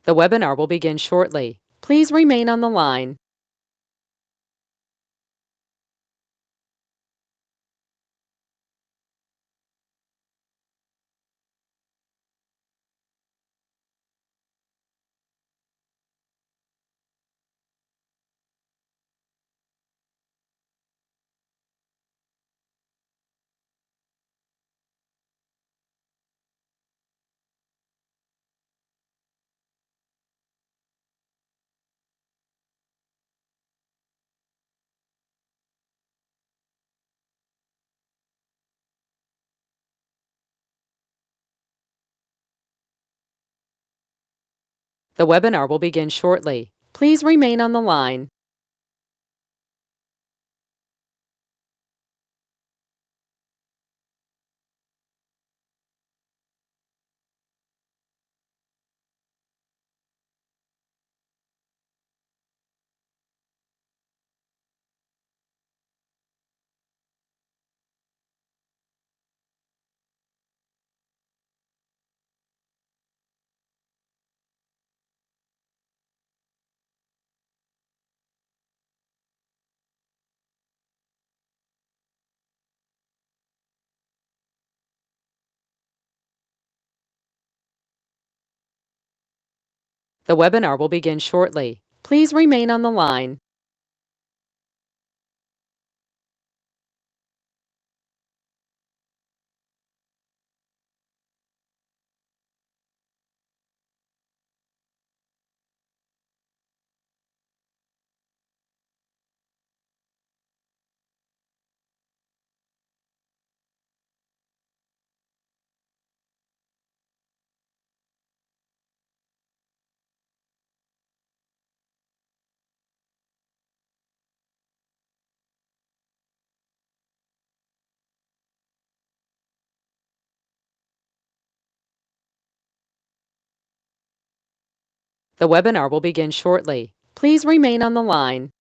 The webinar will begin shortly. Please remain on the line. The webinar will begin shortly. Please remain on the line. The webinar will begin shortly. Please remain on the line. The webinar will begin shortly. Please remain on the line.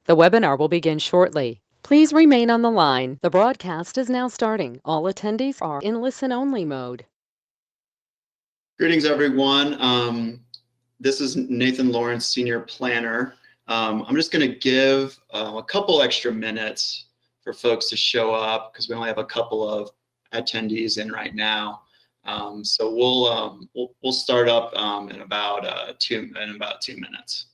The webinar will begin shortly. Please remain on the line. The broadcast is now starting. All attendees are in listen-only mode. Greetings, everyone. This is Nathan Lawrence, Senior Planner. I'm just going to give a couple extra minutes for folks to show up because we only have a couple of attendees in right now. So we'll start up in about 2 minutes.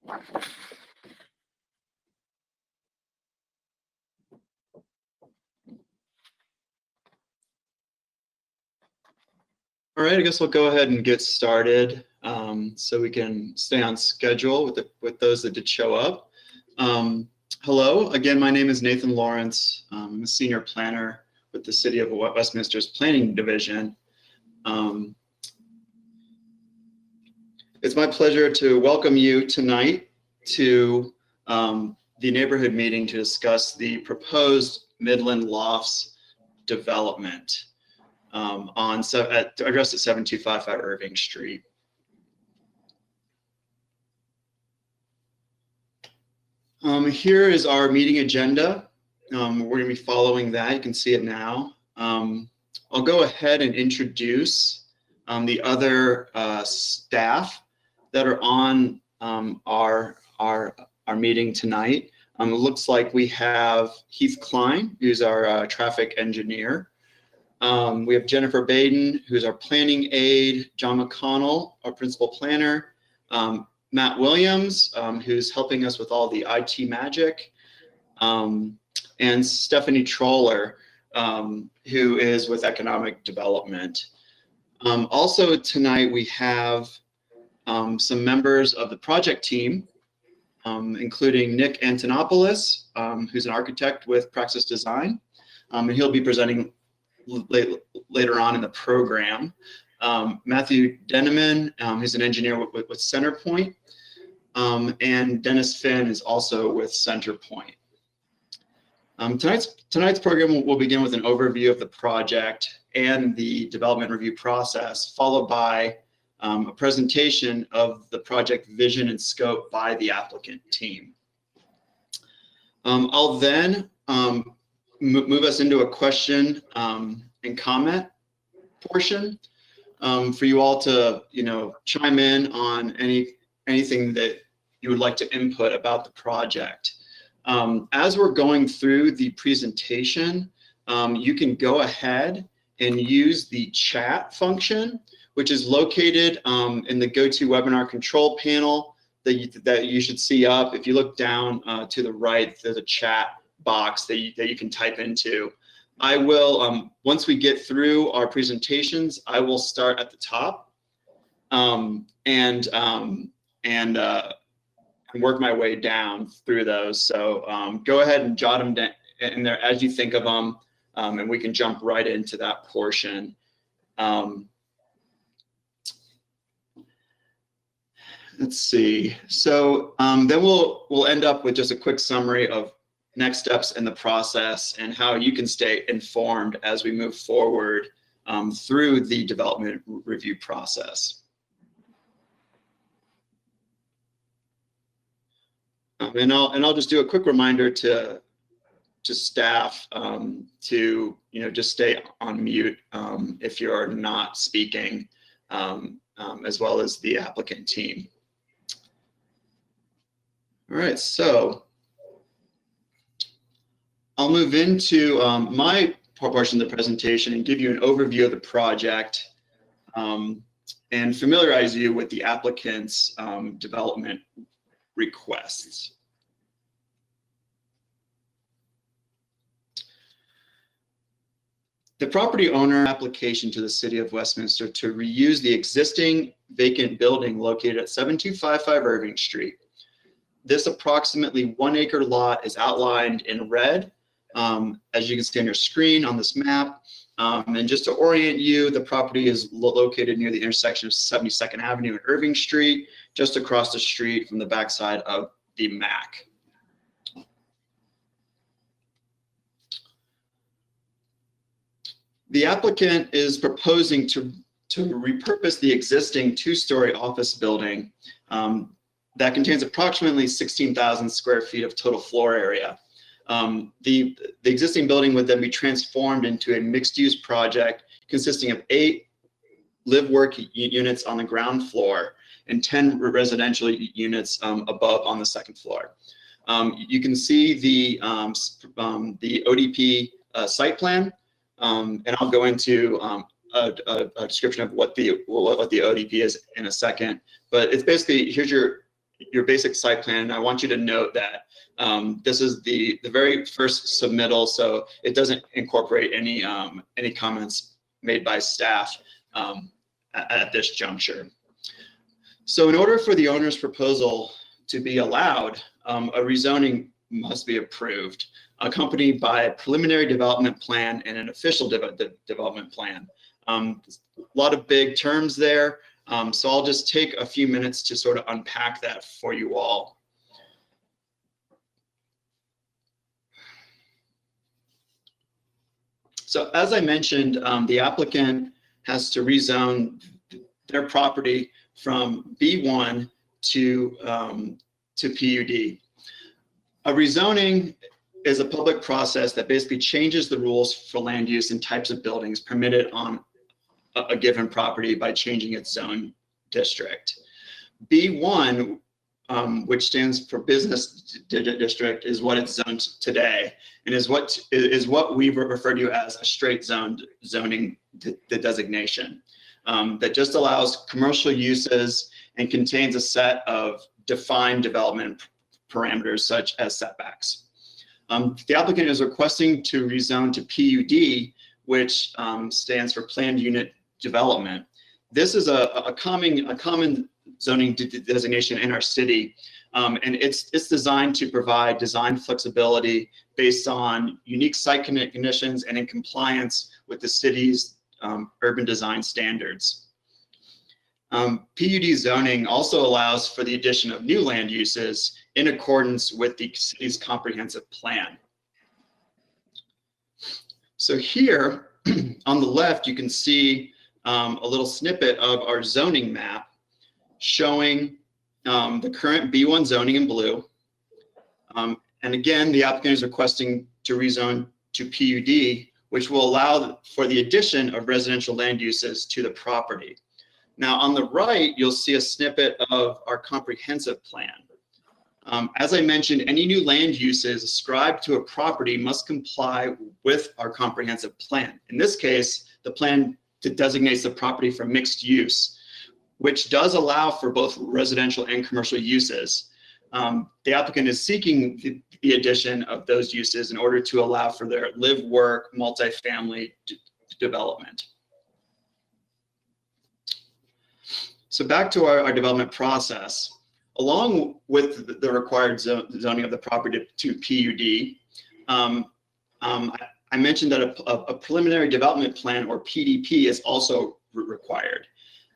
All right, I guess we'll go ahead and get started so we can stay on schedule with those that did show up. Hello, again, my name is Nathan Lawrence. I'm a senior planner with the City of Westminster's Planning Division. It's my pleasure to welcome you tonight to the neighborhood meeting to discuss the proposed Midland Lofts development addressed at 7255 Irving Street. Here is our meeting agenda. We're going to be following that. You can see it now. I'll go ahead and introduce the other staff that are on our meeting tonight. It looks like we have Heath Klein, who's our traffic engineer. We have Jennifer Baden, who's our planning aide, John McConnell, our principal planner, Matt Williams, who's helping us with all the IT magic, and Stephanie Troller, who is with economic development. Also tonight we have some members of the project team, including Nick Antonopoulos, who's an architect with Praxis Design, and he'll be presenting later on in the program. Matthew Denneman, who's an engineer with Centerpoint, and Dennis Finn is also with Centerpoint. Tonight's program will begin with an overview of the project and the development review process, followed by a presentation of the project vision and scope by the applicant team. I'll then move us into a question and comment portion for you all to, chime in on anything that you would like to input about the project. As we're going through the presentation, you can go ahead and use the chat function, which is located in the GoToWebinar control panel that you should see up. If you look down to the right, there's a chat box that you can type into. I will, once we get through our presentations, I will start at the top and work my way down through those. So go ahead and jot them down in there as you think of them, and we can jump right into that portion. Let's see. So then we'll end up with just a quick summary of next steps in the process and how you can stay informed as we move forward through the development review process. And I'll just do a quick reminder to staff to just stay on mute if you're not speaking, as well as the applicant team. All right, so I'll move into my portion of the presentation and give you an overview of the project and familiarize you with the applicant's development requests. The property owner application to the City of Westminster to reuse the existing vacant building located at 7255 Irving Street. This approximately 1 acre lot is outlined in red, as you can see on your screen on this map. And just to orient you, the property is located near the intersection of 72nd Avenue and Irving Street, just across the street from the backside of the MAC. The applicant is proposing to repurpose the existing 2-story office building that contains approximately 16,000 square feet of total floor area. The existing building would then be transformed into a mixed-use project consisting of 8 live-work units on the ground floor and 10 residential units above on the second floor. You can see the ODP site plan, and I'll go into a description of what the ODP is in a second. But it's basically, here's your your basic site plan. And I want you to note that this is the very first submittal, so it doesn't incorporate any comments made by staff at this juncture. So in order for the owner's proposal to be allowed, a rezoning must be approved, accompanied by a preliminary development plan and an official development plan. A lot of big terms there, so I'll just take a few minutes to sort of unpack that for you all. So as I mentioned, the applicant has to rezone their property from B1 to PUD. A rezoning is a public process that basically changes the rules for land use and types of buildings permitted on a given property by changing its zone district. B1, which stands for business district, is what it's zoned today, and is what we refer to as a straight zoned zoning designation that just allows commercial uses and contains a set of defined development parameters such as setbacks. The applicant is requesting to rezone to PUD, which stands for planned unit development. This is a common zoning designation in our city, and it's designed to provide design flexibility based on unique site conditions and in compliance with the city's urban design standards. PUD zoning also allows for the addition of new land uses in accordance with the city's comprehensive plan. So here on the left, you can see a little snippet of our zoning map showing the current B1 zoning in blue. And again, the applicant is requesting to rezone to PUD, which will allow for the addition of residential land uses to the property. Now on the right, you'll see a snippet of our comprehensive plan. As I mentioned, any new land uses ascribed to a property must comply with our comprehensive plan. In this case, the plan designates the property for mixed use, which does allow for both residential and commercial uses. The applicant is seeking the addition of those uses in order to allow for their live, work, multifamily development. So back to our development process. Along with the required zoning of the property to PUD, I mentioned that a preliminary development plan, or PDP, is also required.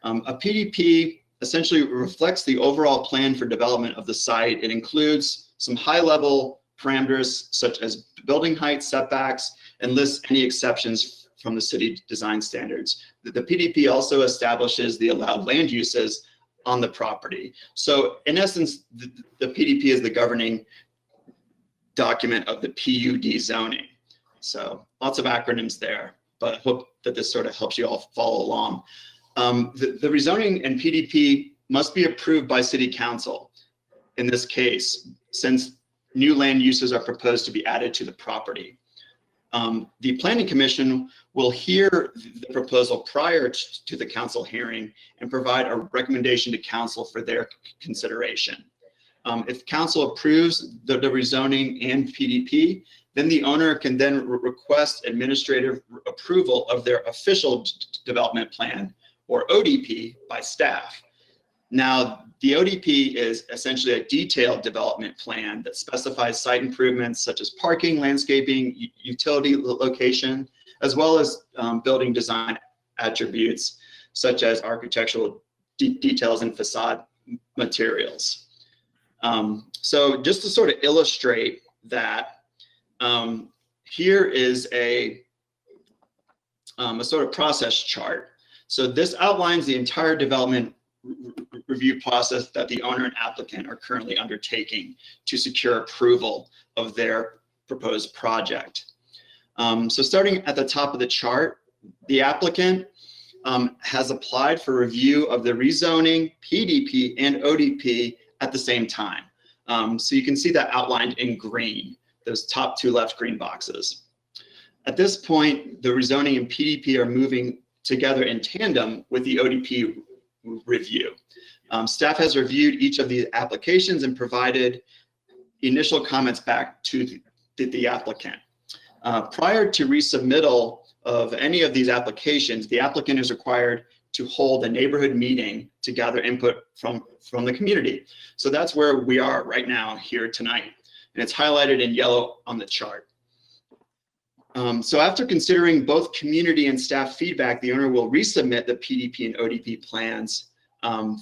A PDP essentially reflects the overall plan for development of the site. It includes some high-level parameters such as building height, setbacks, and lists any exceptions from the city design standards. The PDP also establishes the allowed land uses on the property. So in essence, the PDP is the governing document of the PUD zoning. So lots of acronyms there, but I hope that this sort of helps you all follow along. The rezoning and PDP must be approved by City Council in this case, since new land uses are proposed to be added to the property. The Planning Commission will hear the proposal prior to the council hearing and provide a recommendation to council for their consideration. If council approves the rezoning and PDP, then the owner can then request administrative approval of their official development plan, or ODP, by staff. Now, the ODP is essentially a detailed development plan that specifies site improvements such as parking, landscaping, utility location, as well as building design attributes such as architectural details and facade materials. So just to sort of illustrate that, here is a sort of process chart. So this outlines the entire development review process that the owner and applicant are currently undertaking to secure approval of their proposed project. So starting at the top of the chart, the applicant has applied for review of the rezoning, PDP, and ODP at the same time. So you can see that outlined in green, those top two left green boxes. At this point, the rezoning and PDP are moving together in tandem with the ODP review. Staff has reviewed each of the applications and provided initial comments back to the applicant. Prior to resubmittal of any of these applications, the applicant is required to hold a neighborhood meeting to gather input from the community. So that's where we are right now here tonight. And it's highlighted in yellow on the chart. So after considering both community and staff feedback, the owner will resubmit the PDP and ODP plans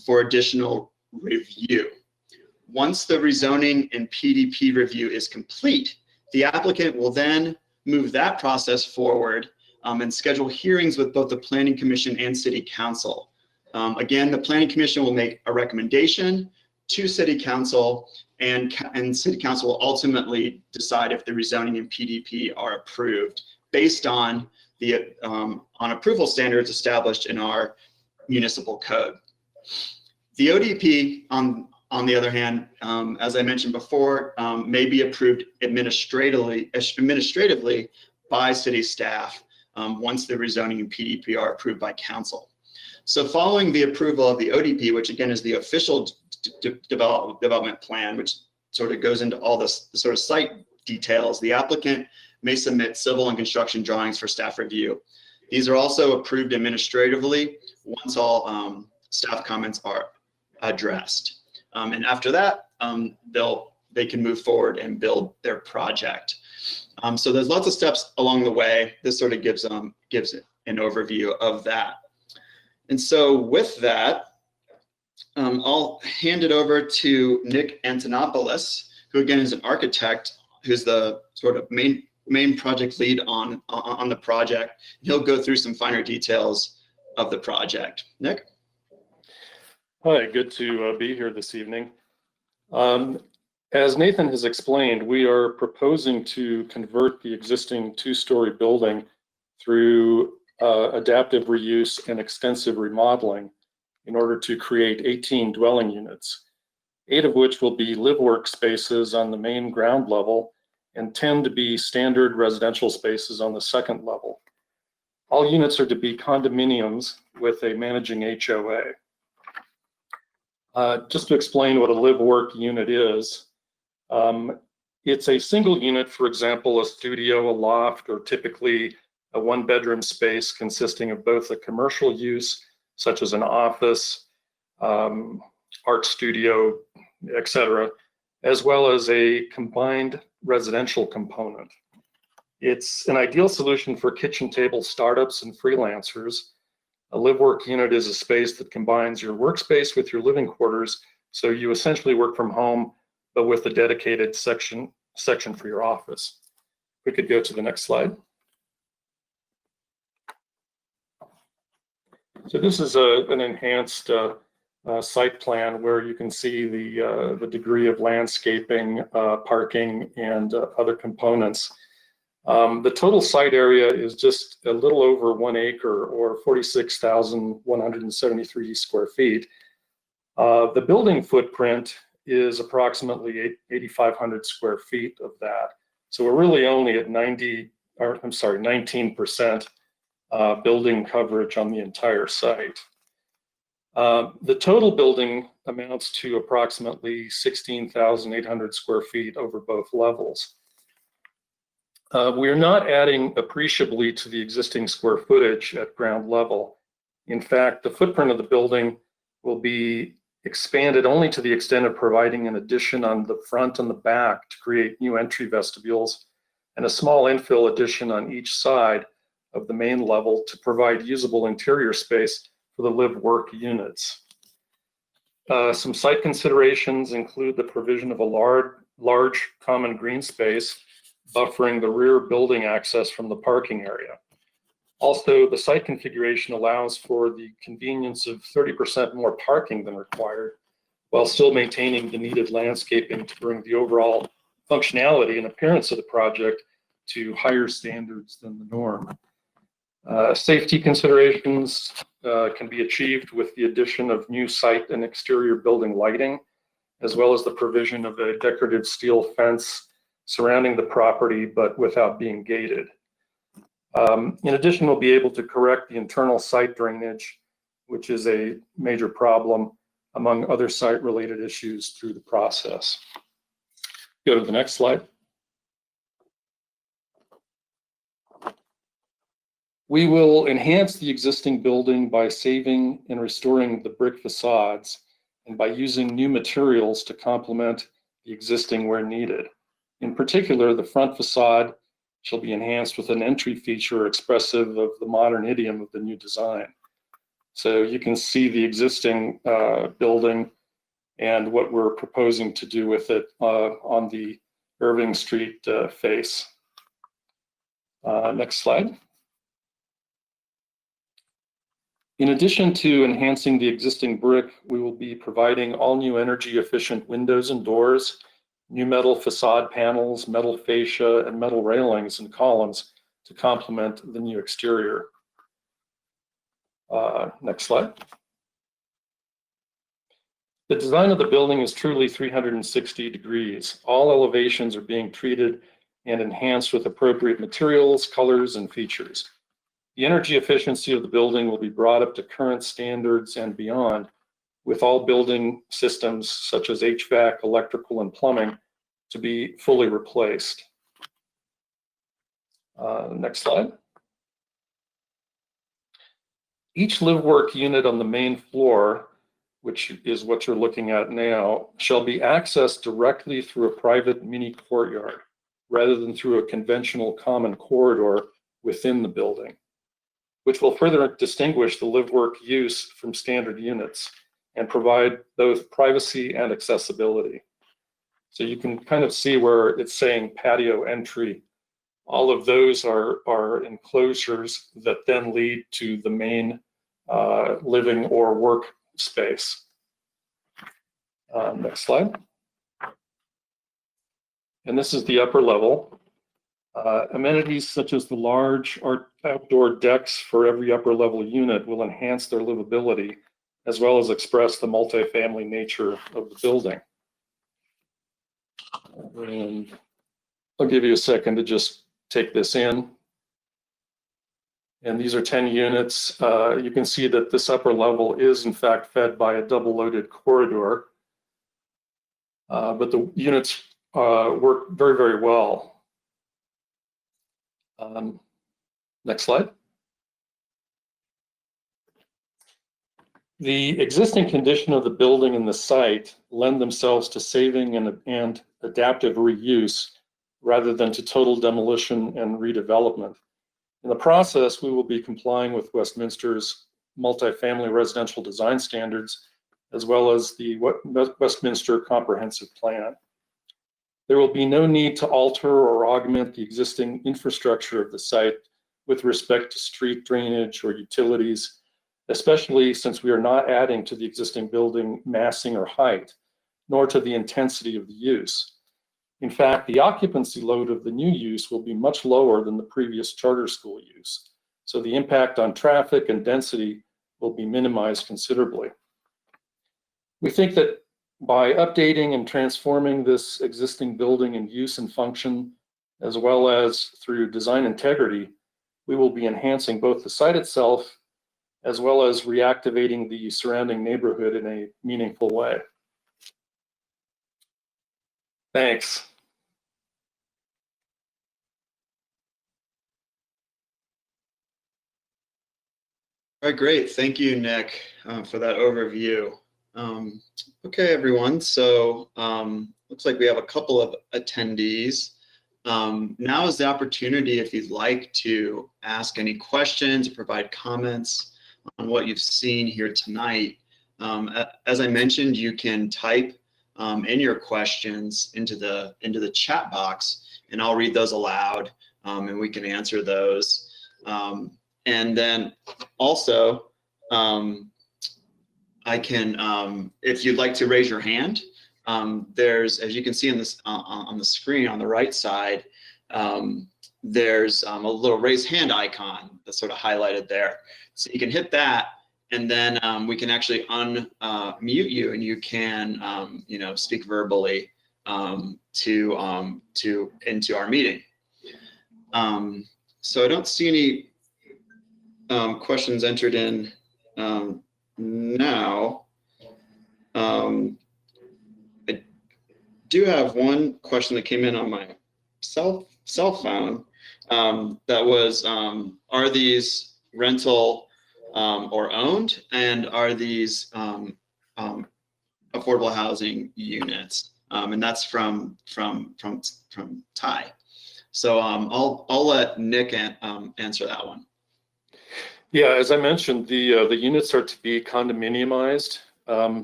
for additional review. Once the rezoning and PDP review is complete, the applicant will then move that process forward and schedule hearings with both the Planning Commission and City Council. Again, the Planning Commission will make a recommendation to City Council, and City Council will ultimately decide if the rezoning and PDP are approved based on the on approval standards established in our municipal code. The ODP, on the other hand, as I mentioned before, may be approved administratively by city staff once the rezoning and PDP are approved by council. So following the approval of the ODP, which again is the official development plan, which sort of goes into all this sort of site details, the applicant may submit civil and construction drawings for staff review. These are also approved administratively once all staff comments are addressed. And after that, they can move forward and build their project. So there's lots of steps along the way. This sort of gives it an overview of that. And so with that, I'll hand it over to Nick Antonopoulos, who again is an architect, who's the sort of main project lead on the project. He'll go through some finer details of the project. Nick? Hi, good to be here this evening. As Nathan has explained, we are proposing to convert the existing two-story building through adaptive reuse and extensive remodeling in order to create 18 dwelling units, 8 of which will be live-work spaces on the main ground level and 10 to be standard residential spaces on the second level. All units are to be condominiums with a managing HOA. Just to explain what a live-work unit is, it's a single unit, for example, a studio, a loft, or typically a one-bedroom space consisting of both a commercial use, such as an office, art studio, etc., as well as a combined residential component. It's an ideal solution for kitchen table startups and freelancers. A live-work unit is a space that combines your workspace with your living quarters, so you essentially work from home, but with a dedicated section for your office. We could go to the next slide. So this is an enhanced site plan where you can see the degree of landscaping, parking, and other components. The total site area is just a little over 1 acre, or 46,173 square feet. The building footprint is approximately 8,500 square feet of that. So we're really only at 19% building coverage on the entire site. The total building amounts to approximately 16,800 square feet over both levels. We are not adding appreciably to the existing square footage at ground level. In fact, the footprint of the building will be expanded only to the extent of providing an addition on the front and the back to create new entry vestibules, and a small infill addition on each side of the main level to provide usable interior space for the live-work units. Some site considerations include the provision of a large common green space buffering the rear building access from the parking area. Also, the site configuration allows for the convenience of 30% more parking than required, while still maintaining the needed landscaping to bring the overall functionality and appearance of the project to higher standards than the norm. Safety considerations can be achieved with the addition of new site and exterior building lighting, as well as the provision of a decorative steel fence surrounding the property, but without being gated. In addition, we'll be able to correct the internal site drainage which is a major problem among other site-related issues through the process. Go to the next slide. We will enhance the existing building by saving and restoring the brick facades and by using new materials to complement the existing where needed. In particular, the front facade shall be enhanced with an entry feature expressive of the modern idiom of the new design. So you can see the existing building and what we're proposing to do with it on the Irving Street face. Next slide. In addition to enhancing the existing brick, we will be providing all new energy efficient windows and doors, new metal facade panels, metal fascia, and metal railings and columns to complement the new exterior. Next slide. The design of the building is truly 360 degrees. All elevations are being treated and enhanced with appropriate materials, colors, and features. The energy efficiency of the building will be brought up to current standards and beyond, with all building systems such as HVAC, electrical, and plumbing to be fully replaced. Next slide. Each live-work unit on the main floor, which is what you're looking at now, shall be accessed directly through a private mini courtyard, rather than through a conventional common corridor within the building, which will further distinguish the live-work use from standard units and provide both privacy and accessibility. So you can kind of see where it's saying patio entry. All of those are enclosures that then lead to the main living or work space. Next slide. And this is the upper level. Amenities such as the large outdoor decks for every upper level unit will enhance their livability, as well as express the multifamily nature of the building. And I'll give you a second to just take this in. And these are 10 units. You can see that this upper level is in fact fed by a double loaded corridor, but the units work very, very well. Next slide. The existing condition of the building and the site lend themselves to saving and adaptive reuse rather than to total demolition and redevelopment. In the process, we will be complying with Westminster's multifamily residential design standards, as well as the Westminster Comprehensive Plan. There will be no need to alter or augment the existing infrastructure of the site with respect to street drainage or utilities, especially since we are not adding to the existing building massing or height, nor to the intensity of the use. In fact, the occupancy load of the new use will be much lower than the previous charter school use, so the impact on traffic and density will be minimized considerably. We think that by updating and transforming this existing building in use and function, as well as through design integrity, we will be enhancing both the site itself as well as reactivating the surrounding neighborhood in a meaningful way. Thanks. All right, great. Thank you, Nick, for that overview. Okay, everyone. So looks like we have a couple of attendees. Now is the opportunity if you'd like to ask any questions, provide comments on what you've seen here tonight. As I mentioned, you can type in your questions into the chat box, and I'll read those aloud, and we can answer those. And then also, I can, if you'd like to raise your hand, there's, as you can see on the screen on the right side, there's a little raise hand icon that's sort of highlighted there. So you can hit that, and then we can actually unmute you, and you can, you know, speak verbally into our meeting. So I don't see any questions entered in now, I do have one question that came in on my cell phone. That was, are these rental or owned, and are these affordable housing units? And that's from Ty. So I'll let Nick answer that one. Yeah, as I mentioned, the units are to be condominiumized,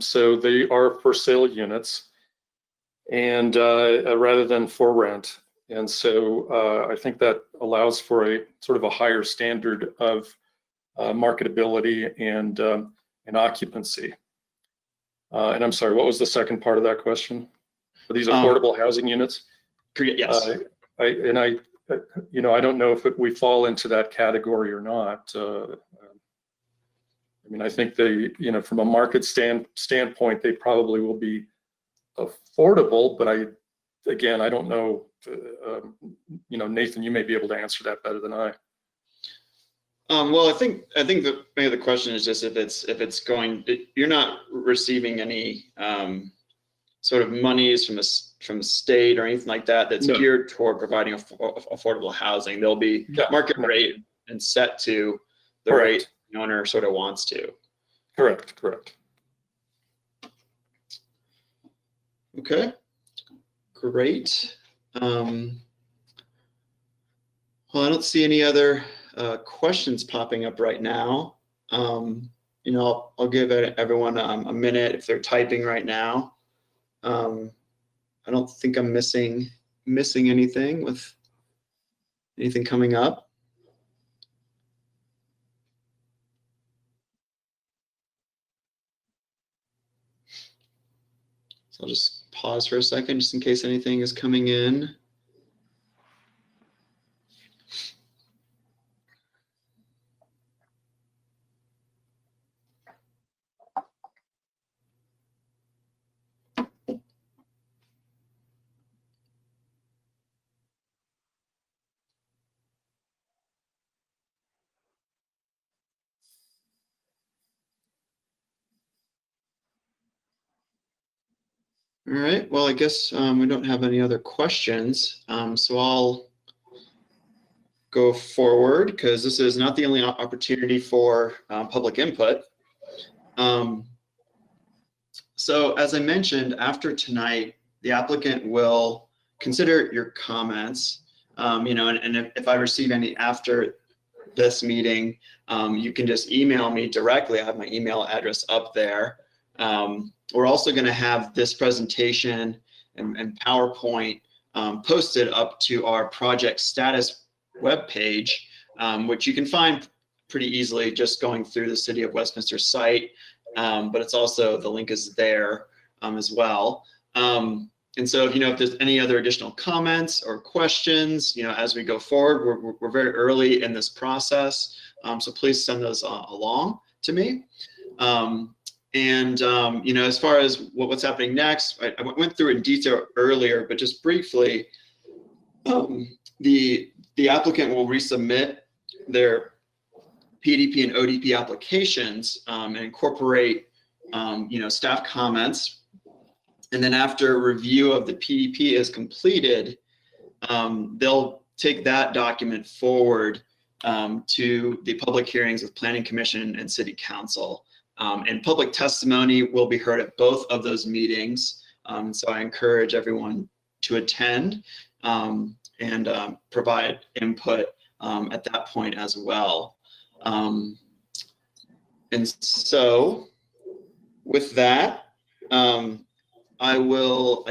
so they are for sale units, and rather than for rent. And so I think that allows for a sort of a higher standard of marketability and occupancy. And I'm sorry, what was the second part of that question? Are these affordable housing units? Yes. You know, I don't know if we fall into that category or not. I mean, I think they, you know, from a market standpoint, they probably will be affordable, but I don't know. You know, Nathan, you may be able to answer that better than I. Well, I think that maybe the question is just if it's going, you're not receiving any sort of monies from the state or anything like that that's geared toward providing affordable housing. They'll be market rate and set to the rate the owner sort of wants to. Correct. Okay, great. Well, I don't see any other questions popping up right now. You know, I'll give everyone a minute if they're typing right now. I don't think I'm missing anything with anything coming up. So I'll just pause for a second just in case anything is coming in. All right, well, I guess we don't have any other questions. So I'll go forward because this is not the only opportunity for public input. So as I mentioned, after tonight, the applicant will consider your comments. You know, and if I receive any after this meeting, you can just email me directly. I have my email address up there. We're also going to have this presentation and PowerPoint posted up to our project status webpage, which you can find pretty easily just going through the City of Westminster site. But it's also, the link is there as well. And so, you know, if there's any other additional comments or questions, you know, as we go forward, we're very early in this process. So please send those along to me. You know, as far as what's happening next, I went through in detail earlier, but just briefly, the applicant will resubmit their PDP and ODP applications and incorporate, you know, staff comments. And then after review of the PDP is completed, they'll take that document forward to the public hearings with Planning Commission and City Council. And public testimony will be heard at both of those meetings. So I encourage everyone to attend and provide input at that point as well. And so with that, I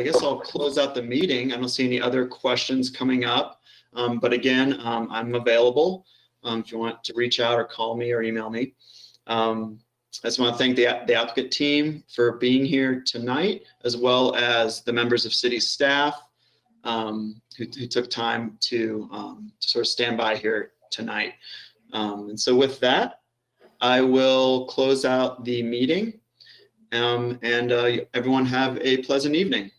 guess I'll close out the meeting. I don't see any other questions coming up. But again, I'm available if you want to reach out or call me or email me. I just want to thank the applicant team for being here tonight, as well as the members of city staff who took time to sort of stand by here tonight. And so with that, I will close out the meeting and everyone have a pleasant evening.